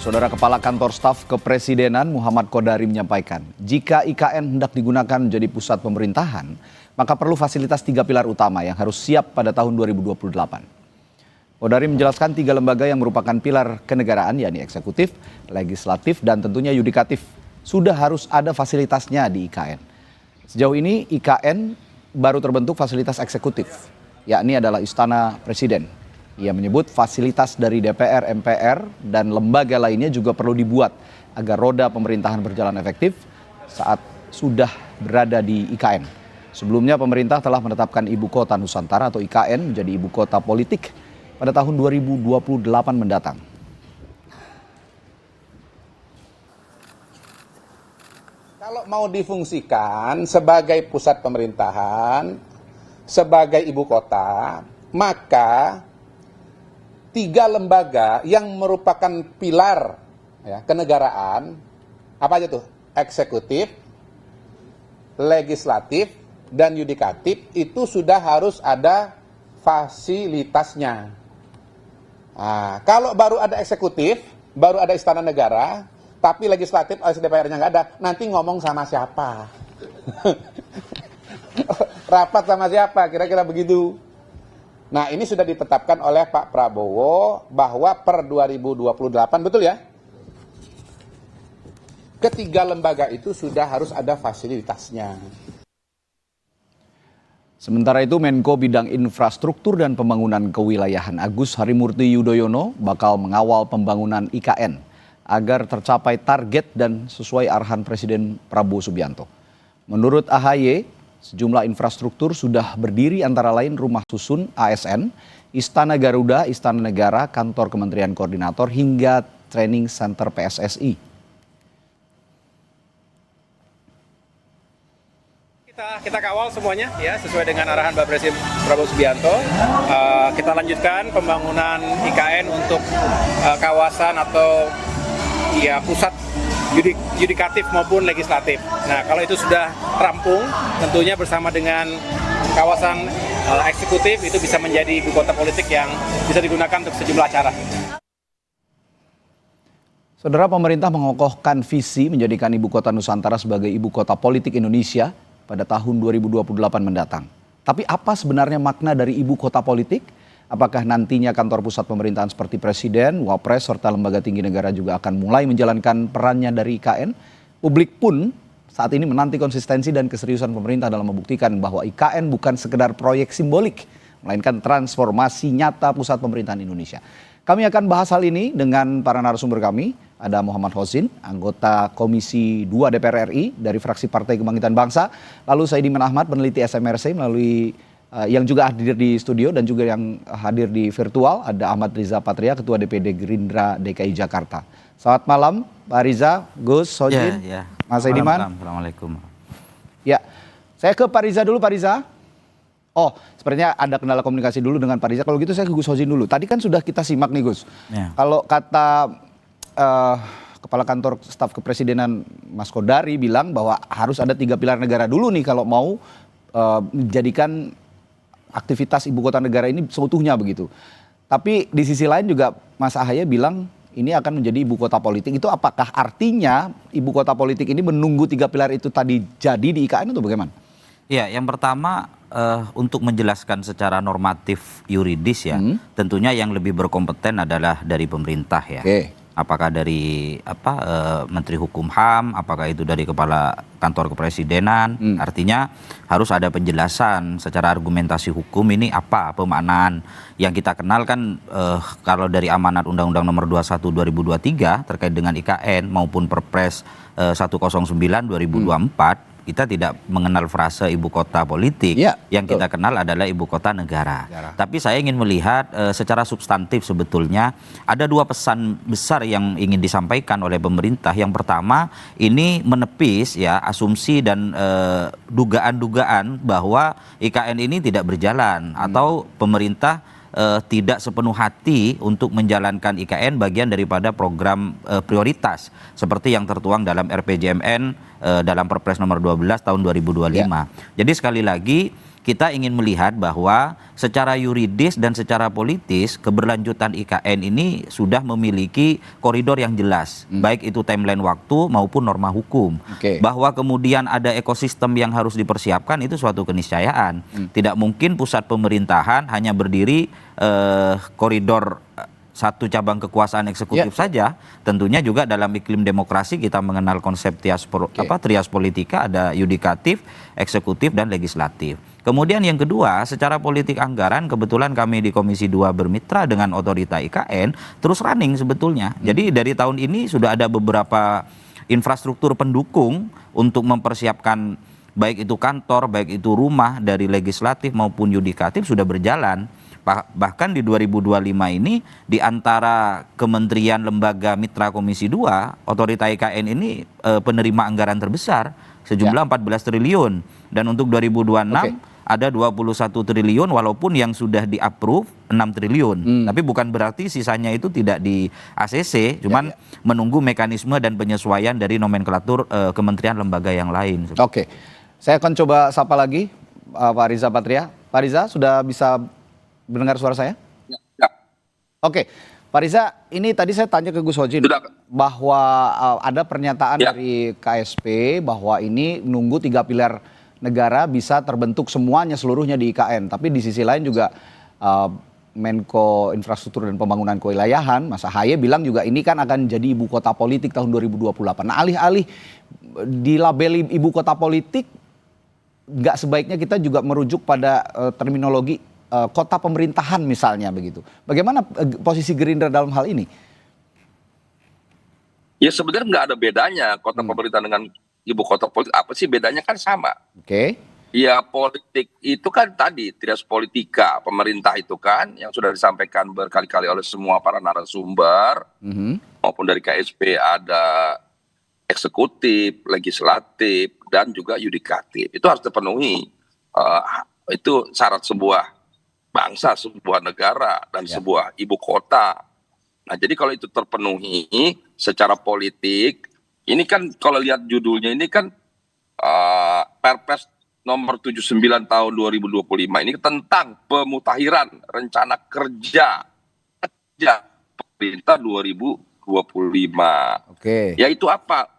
Saudara Kepala Kantor Staf Kepresidenan Muhammad Kodari menyampaikan, jika IKN hendak digunakan menjadi pusat pemerintahan, maka perlu fasilitas 3 pilar utama yang harus siap pada tahun 2028. Kodari menjelaskan 3 lembaga yang merupakan pilar kenegaraan, yakni eksekutif, legislatif, dan tentunya yudikatif, sudah harus ada fasilitasnya di IKN. Sejauh ini IKN baru terbentuk fasilitas eksekutif, yakni adalah Istana Presiden. Ia menyebut fasilitas dari DPR, MPR, dan lembaga lainnya juga perlu dibuat agar roda pemerintahan berjalan efektif saat sudah berada di IKN. Sebelumnya pemerintah telah menetapkan Ibu Kota Nusantara atau IKN menjadi ibu kota politik pada tahun 2028 mendatang. Kalau mau difungsikan sebagai pusat pemerintahan, sebagai ibu kota, maka 3 lembaga yang merupakan pilar kenegaraan, apa aja tuh? Eksekutif, legislatif, dan yudikatif itu sudah harus ada fasilitasnya. Nah, kalau baru ada eksekutif, baru ada istana negara, tapi legislatif alias DPR-nya nggak ada, nanti ngomong sama siapa? Rapat sama siapa? Kira-kira begitu. Nah, ini sudah ditetapkan oleh Pak Prabowo bahwa per 2028, betul ya? Ketiga lembaga itu sudah harus ada fasilitasnya. Sementara itu, Menko Bidang Infrastruktur dan Pembangunan Kewilayahan Agus Harimurti Yudhoyono bakal mengawal pembangunan IKN agar tercapai target dan sesuai arahan Presiden Prabowo Subianto. Menurut AHY, sejumlah infrastruktur sudah berdiri antara lain Rumah Susun ASN, Istana Garuda, Istana Negara, Kantor Kementerian Koordinator, hingga Training Center PSSI. Kita kawal semuanya ya sesuai dengan arahan Bapak Presiden Prabowo Subianto. Kita lanjutkan pembangunan IKN untuk kawasan atau pusat yudikatif maupun legislatif. Nah, kalau itu sudah rampung, tentunya bersama dengan kawasan eksekutif itu bisa menjadi ibu kota politik yang bisa digunakan untuk sejumlah acara. Saudara, pemerintah mengokohkan visi menjadikan ibu kota Nusantara sebagai ibu kota politik Indonesia pada tahun 2028 mendatang. Tapi apa sebenarnya makna dari ibu kota politik? Apakah nantinya kantor pusat pemerintahan seperti Presiden, Wapres, serta lembaga tinggi negara juga akan mulai menjalankan perannya dari IKN? Publik pun saat ini menanti konsistensi dan keseriusan pemerintah dalam membuktikan bahwa IKN bukan sekedar proyek simbolik, melainkan transformasi nyata pusat pemerintahan Indonesia. Kami akan bahas hal ini dengan para narasumber kami. Ada Muhammad Hosin, anggota Komisi 2 DPR RI dari fraksi Partai Kebangkitan Bangsa. Lalu Saidiman Ahmad, peneliti SMRC melalui yang juga hadir di studio dan juga yang hadir di virtual. Ada Ahmad Riza Patria, Ketua DPD Gerindra DKI Jakarta. Selamat malam Pak Riza, Gus, Hosin, Mas Saidiman. Assalamualaikum. Ya, saya ke Pak Riza dulu, Pak Riza. Oh, sepertinya ada kendala komunikasi dulu dengan Pak Riza. Kalau gitu saya ke Gus Hosin dulu. Tadi kan sudah kita simak nih Gus. Ya. Kalau kata Kepala Kantor Staf Kepresidenan Mas Kodari bilang bahwa harus ada 3 pilar negara dulu nih kalau mau menjadikan aktivitas ibu kota negara ini seutuhnya begitu. Tapi di sisi lain juga Mas AHY bilang ini akan menjadi ibu kota politik. Itu apakah artinya ibu kota politik ini menunggu 3 pilar itu tadi jadi di IKN atau bagaimana? Ya, yang pertama untuk menjelaskan secara normatif yuridis ya, tentunya yang lebih berkompeten adalah dari pemerintah ya. Apakah dari Menteri Hukum HAM, apakah itu dari Kepala Kantor Kepresidenan, artinya harus ada penjelasan secara argumentasi hukum ini apa pemaknaan yang kita kenal kan kalau dari amanat Undang-Undang Nomor 21 2023 terkait dengan IKN maupun Perpres 109 2024 kita tidak mengenal frase ibu kota politik, yang kita kenal adalah ibu kota negara. Tapi saya ingin melihat secara substantif sebetulnya ada 2 pesan besar yang ingin disampaikan oleh pemerintah. Yang pertama, ini menepis ya asumsi dan dugaan-dugaan bahwa IKN ini tidak berjalan atau pemerintah tidak sepenuh hati untuk menjalankan IKN bagian daripada program prioritas seperti yang tertuang dalam RPJMN dalam Perpres nomor 12 tahun 2025. Jadi sekali lagi kita ingin melihat bahwa secara yuridis dan secara politis keberlanjutan IKN ini sudah memiliki koridor yang jelas, baik itu timeline waktu maupun norma hukum. Bahwa kemudian ada ekosistem yang harus dipersiapkan itu suatu keniscayaan. Tidak mungkin pusat pemerintahan hanya berdiri koridor satu cabang kekuasaan eksekutif saja. Tentunya juga dalam iklim demokrasi kita mengenal konsep trias politika, ada yudikatif, eksekutif, dan legislatif. Kemudian yang kedua, secara politik anggaran kebetulan kami di Komisi 2 bermitra dengan otorita IKN terus running sebetulnya. Jadi dari tahun ini sudah ada beberapa infrastruktur pendukung untuk mempersiapkan baik itu kantor, baik itu rumah dari legislatif maupun yudikatif sudah berjalan. Bahkan di 2025 ini di antara kementerian lembaga mitra Komisi 2, otorita IKN ini penerima anggaran terbesar sejumlah 14 triliun. Dan untuk 2026 ada 21 triliun walaupun yang sudah di-approve 6 triliun. Tapi bukan berarti sisanya itu tidak di ACC, cuman menunggu mekanisme dan penyesuaian dari nomenklatur kementerian lembaga yang lain. Saya akan coba sapa lagi Pak Riza Patria. Pak Riza sudah bisa mendengar suara saya? Ya. Pak Riza, ini tadi saya tanya ke Gus Hojin bahwa ada pernyataan dari KSP bahwa ini nunggu 3 pilar negara bisa terbentuk semuanya seluruhnya di IKN. Tapi di sisi lain juga Menko Infrastruktur dan Pembangunan Kewilayahan, Mas Ahaye bilang juga ini kan akan jadi ibu kota politik tahun 2028. Nah, alih-alih dilabeli ibu kota politik, nggak sebaiknya kita juga merujuk pada terminologi kota pemerintahan misalnya begitu. Bagaimana posisi Gerindra dalam hal ini? Ya sebenarnya nggak ada bedanya kota pemerintahan dengan ibu kota politik. Apa sih bedanya, kan sama. Ya politik itu kan tadi trias politika, pemerintah itu kan yang sudah disampaikan berkali-kali oleh semua para narasumber maupun dari KSP, ada eksekutif, legislatif, dan juga yudikatif. Itu harus terpenuhi. Itu syarat sebuah bangsa, sebuah negara, dan sebuah ibu kota. Nah, jadi kalau itu terpenuhi secara politik, ini kan kalau lihat judulnya ini kan Perpres nomor 79 tahun 2025 ini tentang pemutakhiran rencana kerja pemerintah 2025. Yaitu apa?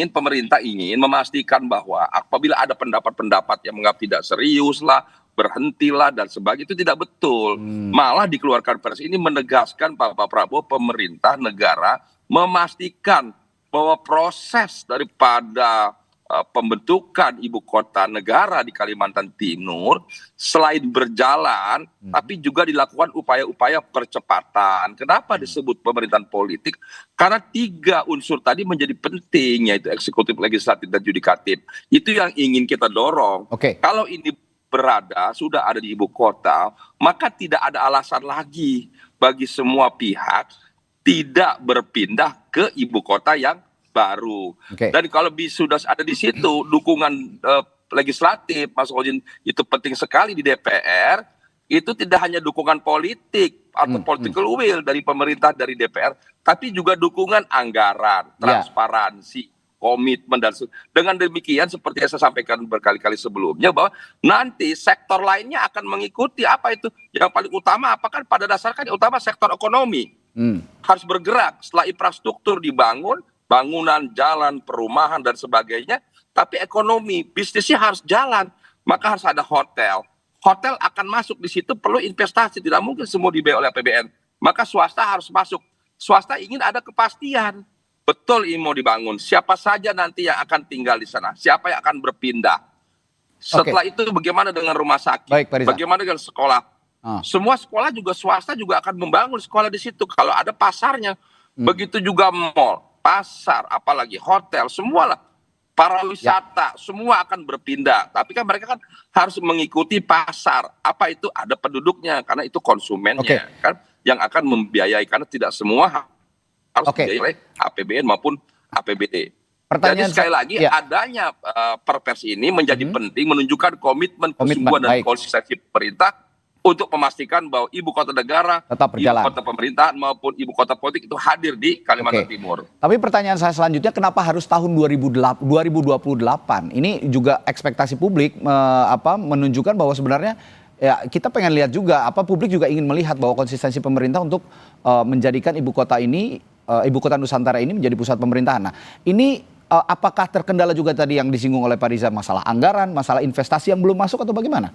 Pemerintah ingin memastikan bahwa apabila ada pendapat-pendapat yang menganggap tidak serius lah, berhentilah dan sebagainya, itu tidak betul. Malah dikeluarkan Perpres ini menegaskan Pak Prabowo, pemerintah negara memastikan bahwa proses daripada pembentukan ibu kota negara di Kalimantan Timur selain berjalan, tapi juga dilakukan upaya-upaya percepatan. Kenapa disebut pemerintahan politik? Karena 3 unsur tadi menjadi penting, yaitu eksekutif, legislatif, dan yudikatif. Itu yang ingin kita dorong. Kalau ini sudah ada di ibu kota, maka tidak ada alasan lagi bagi semua pihak tidak berpindah ke ibu kota yang baru. Dan kalau sudah ada di situ dukungan legislatif, Mas Hojin, itu penting sekali di DPR. Itu tidak hanya dukungan politik atau political will dari pemerintah, dari DPR, tapi juga dukungan anggaran, transparansi, komitmen, dan dengan demikian seperti yang saya sampaikan berkali-kali sebelumnya, bahwa nanti sektor lainnya akan mengikuti. Apa itu? Yang paling utama apa, kan pada dasarnya utama sektor ekonomi harus bergerak setelah infrastruktur dibangun, bangunan, jalan, perumahan, dan sebagainya. Tapi ekonomi, bisnisnya harus jalan. Maka harus ada hotel. Hotel akan masuk di situ, perlu investasi. Tidak mungkin semua dibayar oleh APBN. Maka swasta harus masuk. Swasta ingin ada kepastian. Betul ini mau dibangun. Siapa saja nanti yang akan tinggal di sana. Siapa yang akan berpindah. Setelah itu bagaimana dengan rumah sakit? Bagaimana dengan sekolah? Semua sekolah juga, swasta juga akan membangun sekolah di situ. Kalau ada pasarnya. Begitu juga mall, pasar, apalagi hotel, semualah, para wisata, semua akan berpindah. Tapi kan mereka kan harus mengikuti pasar. Apa itu? Ada penduduknya, karena itu konsumennya kan yang akan membiayai, karena tidak semua harus dibiayai oleh APBN maupun APBD. Jadi sekali lagi adanya Perpres ini menjadi penting, menunjukkan komitmen, kesungguhan, dan konsistensi pemerintah untuk memastikan bahwa ibu kota negara, tetap ibu berjalan. kota pemerintahan maupun ibu kota politik itu hadir di Kalimantan Oke. Timur. Tapi pertanyaan saya selanjutnya, kenapa harus tahun 2028? Ini juga ekspektasi publik menunjukkan bahwa sebenarnya ya kita pengen lihat juga, publik juga ingin melihat bahwa konsistensi pemerintah untuk menjadikan ibu kota Nusantara ini menjadi pusat pemerintahan. Nah, ini apakah terkendala juga tadi yang disinggung oleh Pak Riza, masalah anggaran, masalah investasi yang belum masuk atau bagaimana?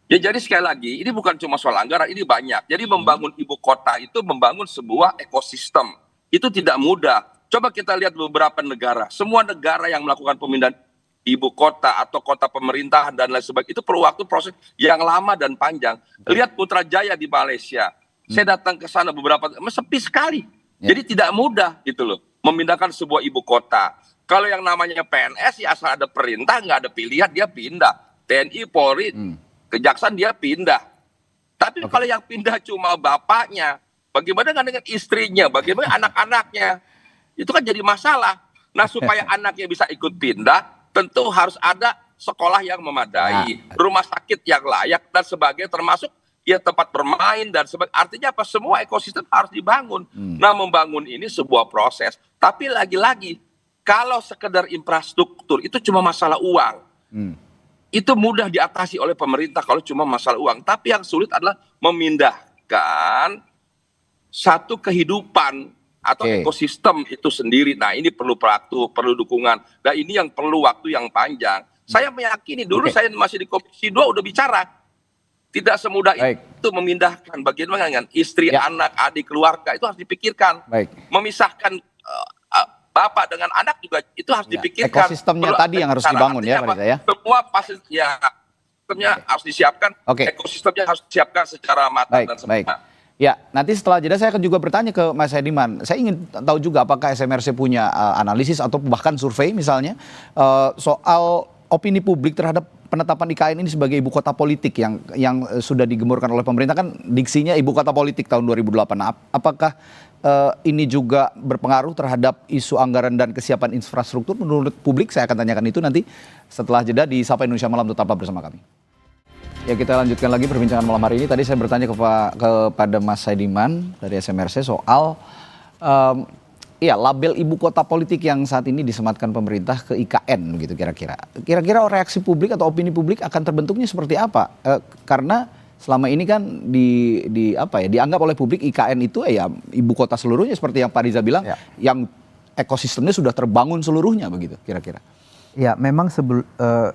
Ya jadi sekali lagi, ini bukan cuma soal anggaran, ini banyak. Jadi membangun ibu kota itu membangun sebuah ekosistem. Itu tidak mudah. Coba kita lihat beberapa negara. Semua negara yang melakukan pemindahan ibu kota atau kota pemerintahan dan lain sebagainya, itu perlu waktu proses yang lama dan panjang. Lihat Putrajaya di Malaysia. Saya datang ke sana beberapa, sepi sekali. Jadi tidak mudah gitu loh, memindahkan sebuah ibu kota. Kalau yang namanya PNS, ya asal ada perintah, nggak ada pilihan, dia pindah. TNI, Polri, Kejaksaan dia pindah. Tapi kalau yang pindah cuma bapaknya, bagaimana dengan istrinya, bagaimana anak-anaknya? Itu kan jadi masalah. Nah, supaya anaknya bisa ikut pindah, tentu harus ada sekolah yang memadai, rumah sakit yang layak dan sebagainya, termasuk ya tempat bermain dan sebagainya. Artinya apa? Semua ekosistem harus dibangun. Nah, membangun ini sebuah proses. Tapi lagi-lagi, kalau sekedar infrastruktur itu cuma masalah uang. Itu mudah diatasi oleh pemerintah kalau cuma masalah uang. Tapi yang sulit adalah memindahkan satu kehidupan atau ekosistem itu sendiri. Nah, ini perlu waktu, perlu dukungan. Nah, ini yang perlu waktu yang panjang. Saya meyakini dulu saya masih di Komisi 2 udah bicara. Tidak semudah itu memindahkan. Bagaimana dengan istri, anak, adik, keluarga itu harus dipikirkan. Memisahkan bapak dengan anak juga itu harus dipikirkan. Ekosistemnya tadi yang harus dibangun ya, Pak Riza ya. Semua pasti ekosistemnya harus disiapkan. Ekosistemnya harus disiapkan secara matang dan sempurna. Ya, nanti setelah jeda saya akan juga bertanya ke Mas Hediman. Saya ingin tahu juga apakah SMRC punya analisis atau bahkan survei misalnya soal opini publik terhadap penetapan IKN ini sebagai ibu kota politik yang sudah digemburkan oleh pemerintah, kan diksinya ibu kota politik tahun 2008. Nah, apakah ini juga berpengaruh terhadap isu anggaran dan kesiapan infrastruktur menurut publik? Saya akan tanyakan itu nanti setelah jeda di Sapa Indonesia Malam. Tetaplah bersama kami. Ya, kita lanjutkan lagi perbincangan malam hari ini. Tadi saya bertanya kepada Mas Hediman dari SMRC soal label ibu kota politik yang saat ini disematkan pemerintah ke IKN gitu kira-kira. Kira-kira reaksi publik atau opini publik akan terbentuknya seperti apa? Karena selama ini kan dianggap oleh publik IKN itu ya ibu kota seluruhnya seperti yang Pak Riza bilang, yang ekosistemnya sudah terbangun seluruhnya begitu kira-kira. Ya, memang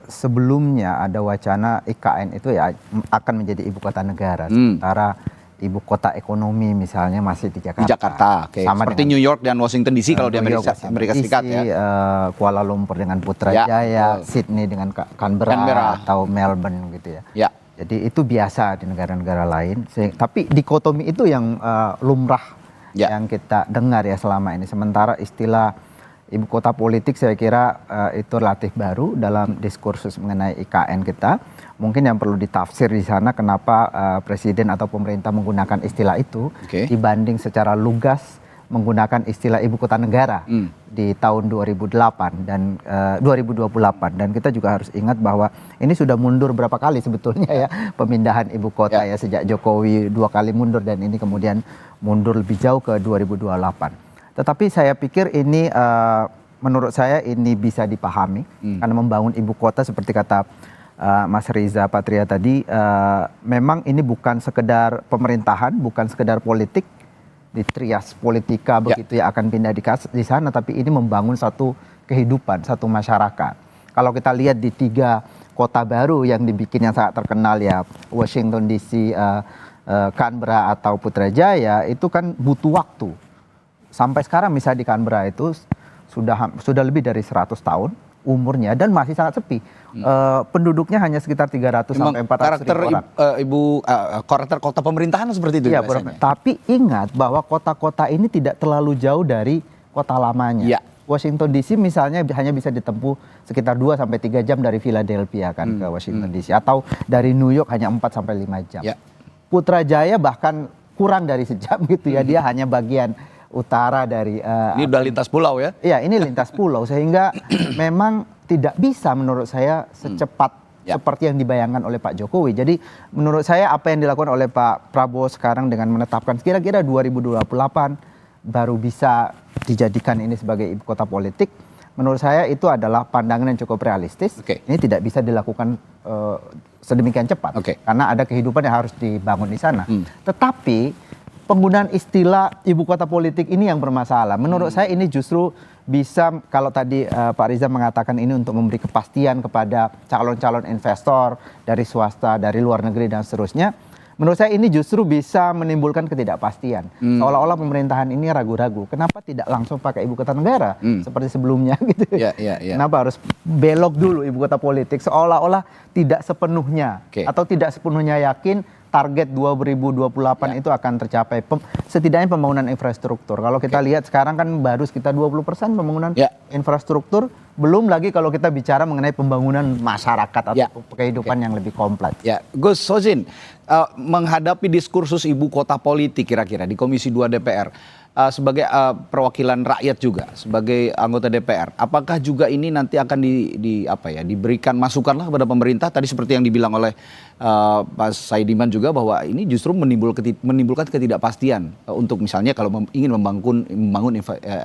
sebelumnya ada wacana IKN itu ya akan menjadi ibu kota negara, sementara ibu kota ekonomi misalnya masih di Jakarta. Di Jakarta, sama seperti New York dan Washington DC kalau di Amerika Serikat ya. Kuala Lumpur dengan Putrajaya, Sydney dengan Canberra atau Melbourne gitu ya. Jadi itu biasa di negara-negara lain. Tapi dikotomi itu yang lumrah yang kita dengar ya selama ini. Sementara istilah ibu kota politik saya kira itu relatif baru dalam diskursus mengenai IKN kita. Mungkin yang perlu ditafsir di sana kenapa presiden atau pemerintah menggunakan istilah itu dibanding secara lugas menggunakan istilah ibu kota negara di tahun 2008 dan 2028, dan kita juga harus ingat bahwa ini sudah mundur berapa kali sebetulnya ya pemindahan ibu kota ya sejak Jokowi 2 kali mundur dan ini kemudian mundur lebih jauh ke 2028. Tetapi saya pikir ini menurut saya ini bisa dipahami karena membangun ibu kota seperti kata Mas Riza Patria tadi, memang ini bukan sekedar pemerintahan, bukan sekedar politik di trias politika begitu ya akan pindah di sana, tapi ini membangun satu kehidupan, satu masyarakat. Kalau kita lihat di 3 kota baru yang dibikin yang sangat terkenal ya, Washington DC, Canberra atau Putrajaya, itu kan butuh waktu. Sampai sekarang misalnya di Canberra itu sudah lebih dari 100 tahun umurnya dan masih sangat sepi. Penduduknya hanya sekitar 300 sampai 400 ribu orang. Karakter kota pemerintahan seperti itu ya, tapi ingat bahwa kota-kota ini tidak terlalu jauh dari kota lamanya. Washington DC misalnya hanya bisa ditempuh sekitar 2 sampai 3 jam dari Philadelphia kan ke Washington DC, atau dari New York hanya 4 sampai 5 jam. Putrajaya bahkan kurang dari sejam gitu ya, dia hanya bagian utara dari ini udah lintas pulau ya? Iya, ini lintas pulau sehingga memang tidak bisa menurut saya secepat seperti yang dibayangkan oleh Pak Jokowi. Jadi menurut saya apa yang dilakukan oleh Pak Prabowo sekarang dengan menetapkan kira-kira 2028 baru bisa dijadikan ini sebagai ibu kota politik, menurut saya itu adalah pandangan yang cukup realistis. Ini tidak bisa dilakukan sedemikian cepat karena ada kehidupan yang harus dibangun di sana. Tetapi penggunaan istilah ibu kota politik ini yang bermasalah. Menurut saya ini justru bisa, kalau tadi Pak Riza mengatakan ini untuk memberi kepastian kepada calon-calon investor dari swasta, dari luar negeri dan seterusnya. Menurut saya ini justru bisa menimbulkan ketidakpastian. Seolah-olah pemerintahan ini ragu-ragu. Kenapa tidak langsung pakai ibu kota negara seperti sebelumnya gitu? Kenapa harus belok dulu ibu kota politik? Seolah-olah tidak sepenuhnya atau tidak sepenuhnya yakin target 2028 itu akan tercapai. Setidaknya pembangunan infrastruktur. Kalau kita lihat sekarang kan baru sekitar 20% pembangunan infrastruktur. Belum lagi kalau kita bicara mengenai pembangunan masyarakat atau kehidupan yang lebih kompleks. Gus Sozin, menghadapi diskursus ibu kota politik kira-kira di Komisi 2 DPR, sebagai perwakilan rakyat juga, sebagai anggota DPR, apakah juga ini nanti akan diberikan masukan lah kepada pemerintah? Tadi seperti yang dibilang oleh Pak Saidiman juga bahwa ini justru menimbulkan ketidakpastian untuk misalnya kalau ingin membangun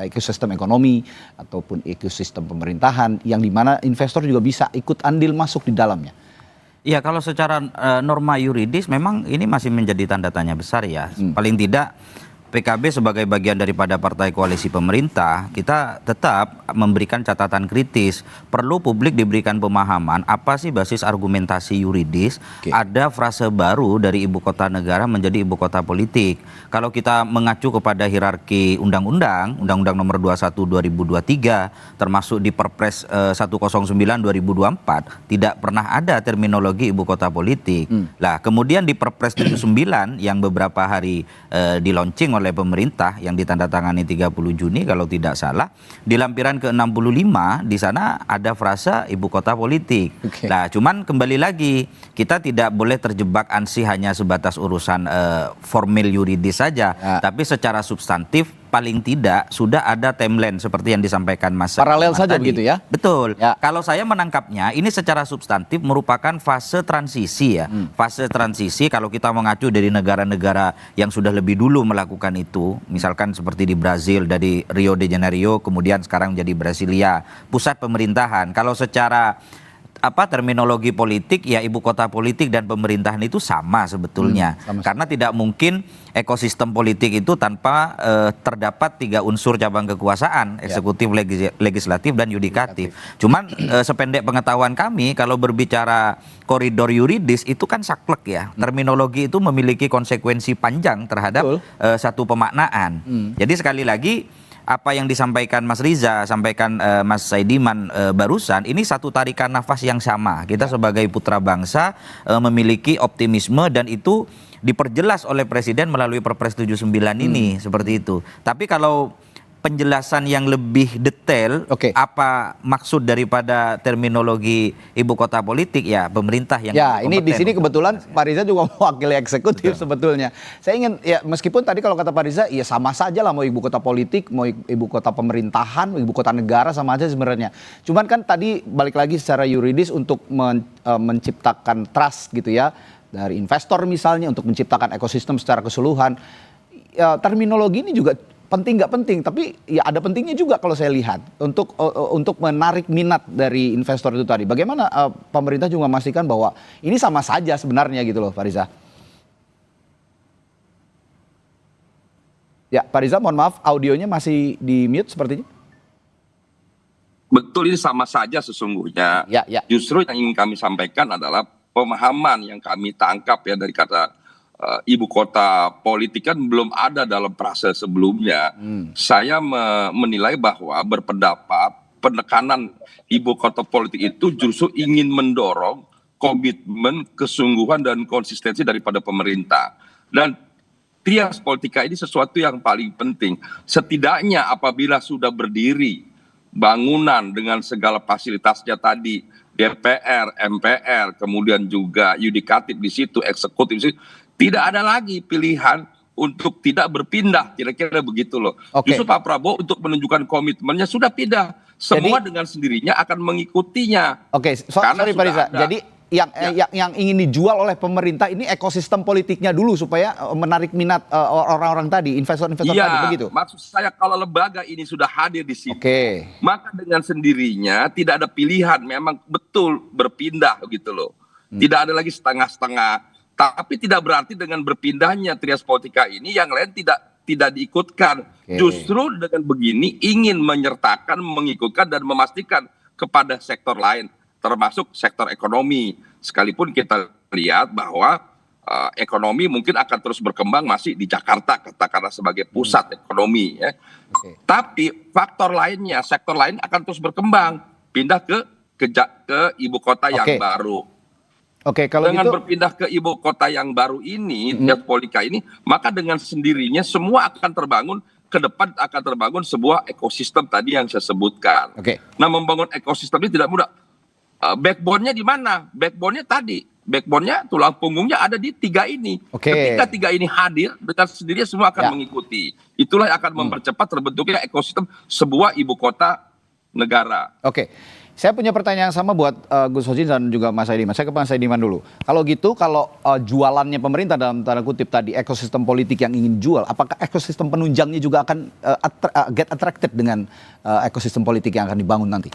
ekosistem ekonomi ataupun ekosistem pemerintahan yang dimana investor juga bisa ikut andil masuk di dalamnya. Ya, kalau secara norma yuridis memang ini masih menjadi tanda tanya besar ya. Paling tidak PKB sebagai bagian daripada partai koalisi pemerintah, kita tetap memberikan catatan kritis. Perlu publik diberikan pemahaman apa sih basis argumentasi yuridis. Ada frase baru dari ibu kota negara menjadi ibu kota politik. Kalau kita mengacu kepada hierarki undang-undang nomor 21 2023, termasuk di Perpres 109 2024, tidak pernah ada terminologi ibu kota politik. Lah, kemudian di Perpres 79 yang beberapa hari di launching oleh pemerintah yang ditandatangani 30 Juni kalau tidak salah, di lampiran ke-65 di sana ada frasa ibu kota politik. Nah, cuman kembali lagi kita tidak boleh terjebak ansih hanya sebatas urusan formil yuridis saja, tapi secara substantif paling tidak sudah ada timeline seperti yang disampaikan Mas. Paralel saja tadi. begitu ya? Betul. Kalau saya menangkapnya ini secara substantif merupakan fase transisi ya. Fase transisi kalau kita mengacu dari negara-negara yang sudah lebih dulu melakukan itu, misalkan seperti di Brazil dari Rio de Janeiro kemudian sekarang menjadi Brasilia, pusat pemerintahan. Kalau secara terminologi politik ya ibu kota politik dan pemerintahan itu sama sebetulnya. Karena tidak mungkin ekosistem politik itu tanpa terdapat 3 unsur cabang kekuasaan, eksekutif, legislatif dan yudikatif. Cuman sependek pengetahuan kami kalau berbicara koridor yuridis itu kan saklek ya. Terminologi itu memiliki konsekuensi panjang terhadap satu pemaknaan. Jadi sekali lagi apa yang disampaikan Mas Riza, sampaikan Mas Saidiman barusan, ini satu tarikan nafas yang sama. Kita sebagai putra bangsa memiliki optimisme dan itu diperjelas oleh Presiden melalui Perpres 79 ini, seperti itu. Tapi kalau penjelasan yang lebih detail apa maksud daripada terminologi ibu kota politik ya pemerintah yang ini di sini kebetulan Pak Riza juga mewakili eksekutif sebetulnya. Saya ingin ya meskipun tadi kalau kata Pak Riza ya sama saja lah mau ibu kota politik, mau ibu kota pemerintahan, mau ibu kota negara sama aja sebenarnya. Cuman kan tadi balik lagi secara yuridis untuk menciptakan trust gitu ya dari investor misalnya untuk menciptakan ekosistem secara keseluruhan. Terminologi ini juga penting nggak penting, tapi ya ada pentingnya juga kalau saya lihat untuk menarik minat dari investor itu tadi. Bagaimana pemerintah juga memastikan bahwa ini sama saja sebenarnya gitu loh, Pak Riza. Ya, Pak Riza, mohon maaf, audionya masih di mute sepertinya. Betul, ini sama saja sesungguhnya. Justru yang ingin kami sampaikan adalah pemahaman yang kami tangkap ya dari kata ibu kota politik kan belum ada dalam proses sebelumnya. Saya menilai bahwa berpendapat penekanan ibu kota politik itu justru ingin mendorong komitmen, kesungguhan dan konsistensi daripada pemerintah. Dan trias politika ini sesuatu yang paling penting. Setidaknya apabila sudah berdiri bangunan dengan segala fasilitasnya tadi, DPR, MPR, kemudian juga yudikatif di situ, eksekutif di situ, tidak ada lagi pilihan untuk tidak berpindah, kira-kira begitu loh. Justru Pak Prabowo untuk menunjukkan komitmennya sudah pindah. Semua dengan sendirinya akan mengikutinya. Sorry Pak Riza, jadi yang ingin dijual oleh pemerintah ini ekosistem politiknya dulu supaya menarik minat orang-orang tadi, investor-investor tadi, begitu? Maksud saya kalau lembaga ini sudah hadir di situ, maka dengan sendirinya tidak ada pilihan, memang betul berpindah gitu loh. Tidak ada lagi setengah-setengah. Tapi tidak berarti dengan berpindahnya Trias Politika ini yang lain tidak diikutkan. Justru dengan begini ingin menyertakan, mengikutkan dan memastikan kepada sektor lain, termasuk sektor ekonomi. Sekalipun kita lihat bahwa ekonomi mungkin akan terus berkembang masih di Jakarta, katakanlah sebagai pusat ekonomi ya. Tapi faktor lainnya, sektor lain akan terus berkembang, pindah ke ibu kota yang baru. Kalau dengan gitu, berpindah ke ibu kota yang baru ini, Trias Politika ini, maka dengan sendirinya semua akan terbangun, ke depan akan terbangun sebuah ekosistem tadi yang saya sebutkan. Nah, membangun ekosistem ini tidak mudah. Backbone-nya di mana? Backbone-nya tadi. Backbone-nya, tulang punggungnya ada di 3 ini. Ketika 3 ini hadir, dengan sendirinya semua akan mengikuti. Itulah yang akan mempercepat terbentuknya ekosistem sebuah ibu kota negara. Saya punya pertanyaan yang sama buat Gus Hojin dan juga Mas Saidiman. Saya ke Mas Saidiman dulu. Kalau gitu, kalau jualannya pemerintah dalam tanda kutip tadi, ekosistem politik yang ingin jual, apakah ekosistem penunjangnya juga akan get attracted dengan ekosistem politik yang akan dibangun nanti?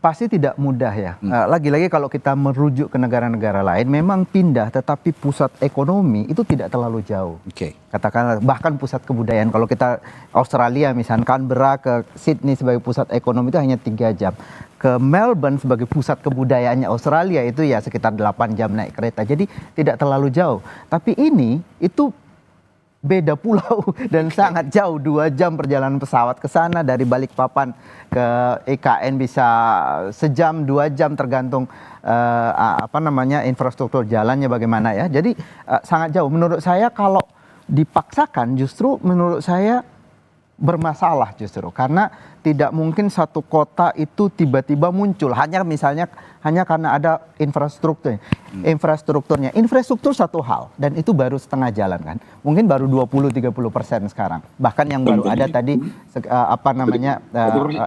Pasti tidak mudah ya. Lagi-lagi kalau kita merujuk ke negara-negara lain, memang pindah, tetapi pusat ekonomi itu tidak terlalu jauh. Katakanlah bahkan pusat kebudayaan. Kalau kita Australia misalnya, Canberra ke Sydney sebagai pusat ekonomi itu hanya 3 jam. Ke Melbourne sebagai pusat kebudayaannya Australia itu ya sekitar 8 jam naik kereta. Jadi tidak terlalu jauh. Tapi ini itu beda pulau dan sangat jauh, 2 jam perjalanan pesawat ke sana, dari Balikpapan ke IKN bisa sejam 2 jam tergantung infrastruktur jalannya bagaimana ya. Jadi sangat jauh. Menurut saya kalau dipaksakan justru menurut saya bermasalah justru, karena tidak mungkin satu kota itu tiba-tiba muncul hanya karena ada infrastrukturnya. Infrastruktur satu hal, dan itu baru setengah jalan kan, mungkin baru 20-30% sekarang. Bahkan yang baru ada tadi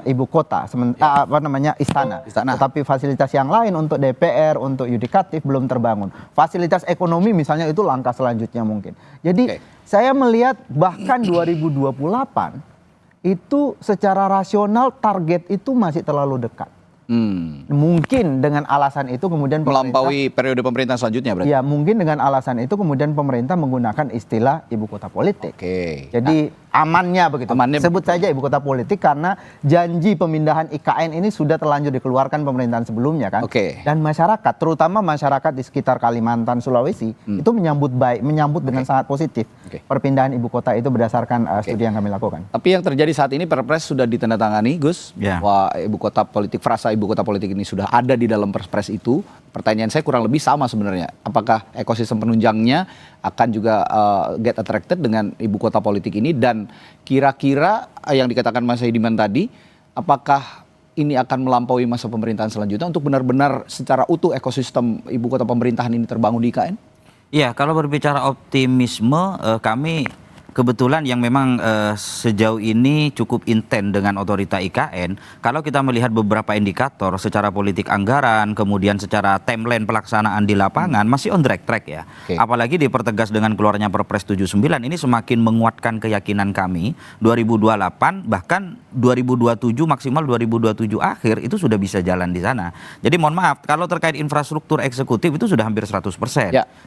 ibu kota, istana. Tetapi fasilitas yang lain untuk DPR, untuk yudikatif belum terbangun. Fasilitas ekonomi misalnya itu langkah selanjutnya mungkin. Jadi saya melihat bahkan 2028 itu secara rasional target itu masih terlalu dekat. Mungkin dengan alasan itu kemudian melampaui periode pemerintahan selanjutnya berarti? Ya, mungkin dengan alasan itu kemudian pemerintah menggunakan istilah ibu kota politik. Jadi amannya begitu. Sebut saja ibu kota politik karena janji pemindahan IKN ini sudah terlanjur dikeluarkan pemerintahan sebelumnya kan. Dan masyarakat, terutama masyarakat di sekitar Kalimantan, Sulawesi itu menyambut dengan sangat positif perpindahan ibu kota itu berdasarkan studi yang kami lakukan. Tapi yang terjadi saat ini Perpres sudah ditandatangani, Gus, bahwa ibu kota politik, frasa ibu kota politik ini sudah ada di dalam Perpres itu. Pertanyaan saya kurang lebih sama sebenarnya. Apakah ekosistem penunjangnya akan juga get attracted dengan ibu kota politik ini, dan kira-kira yang dikatakan Mas Saidiman tadi, apakah ini akan melampaui masa pemerintahan selanjutnya untuk benar-benar secara utuh ekosistem ibu kota pemerintahan ini terbangun di IKN? Iya, kalau berbicara optimisme, kami kebetulan yang memang sejauh ini cukup intens dengan otorita IKN. Kalau kita melihat beberapa indikator secara politik anggaran, kemudian secara timeline pelaksanaan di lapangan masih on track ya. Apalagi dipertegas dengan keluarnya Perpres 79, ini semakin menguatkan keyakinan kami 2028 bahkan 2027 maksimal 2027 akhir itu sudah bisa jalan di sana. Jadi mohon maaf, kalau terkait infrastruktur eksekutif itu sudah hampir 100%.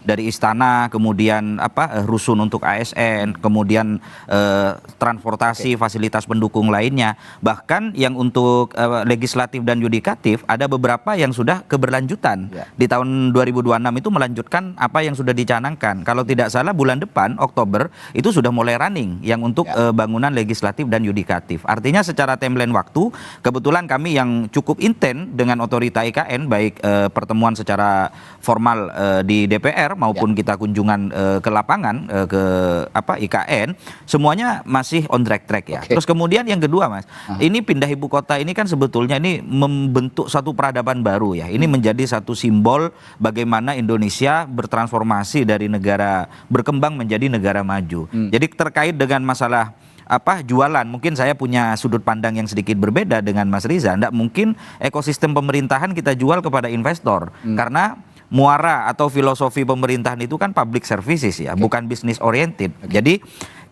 Dari istana, kemudian rusun untuk ASN, kemudian transportasi, fasilitas pendukung lainnya. Bahkan yang untuk legislatif dan yudikatif ada beberapa yang sudah keberlanjutan. Di tahun 2026 itu melanjutkan apa yang sudah dicanangkan. Kalau tidak salah bulan depan, Oktober, itu sudah mulai running yang untuk bangunan legislatif dan yudikatif. Artinya secara timeline waktu, kebetulan kami yang cukup intens dengan otorita IKN, baik pertemuan secara formal di DPR maupun kita kunjungan ke lapangan ke IKN, semuanya masih on track ya. Terus kemudian yang kedua, Mas, ini pindah ibu kota ini kan sebetulnya ini membentuk satu peradaban baru ya. Ini menjadi satu simbol bagaimana Indonesia bertransformasi dari negara berkembang menjadi negara maju. Jadi terkait dengan masalah jualan. Mungkin saya punya sudut pandang yang sedikit berbeda dengan Mas Riza. Nggak mungkin ekosistem pemerintahan kita jual kepada investor. Karena muara atau filosofi pemerintahan itu kan public services ya, bukan business oriented. Jadi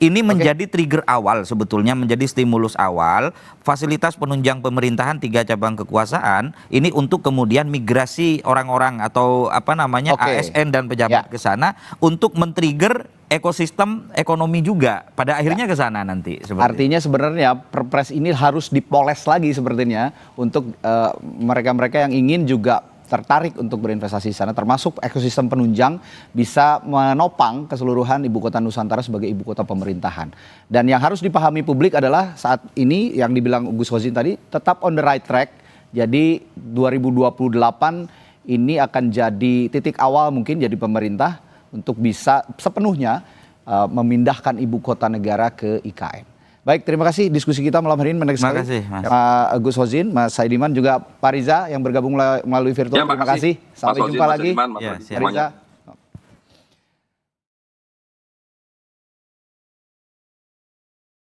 ini menjadi trigger awal sebetulnya, menjadi stimulus awal fasilitas penunjang pemerintahan 3 cabang kekuasaan ini untuk kemudian migrasi orang-orang atau ASN dan pejabat ke sana untuk men-trigger ekosistem ekonomi juga pada akhirnya ke sana nanti. Artinya sebenarnya Perpres ini harus dipoles lagi sepertinya untuk mereka-mereka yang ingin juga tertarik untuk berinvestasi di sana, termasuk ekosistem penunjang bisa menopang keseluruhan ibu kota Nusantara sebagai ibu kota pemerintahan. Dan yang harus dipahami publik adalah saat ini yang dibilang Gus Hozin tadi tetap on the right track. Jadi 2028 ini akan jadi titik awal mungkin jadi pemerintah untuk bisa sepenuhnya memindahkan ibu kota negara ke IKN. Baik, terima kasih diskusi kita malam hari ini menarik sekali. Terima kasih, Mas Gus Hozin, Mas Saidiman, juga Pak Riza yang bergabung melalui virtual. Ya, terima kasih. Sampai jumpa lagi. Mas Riza.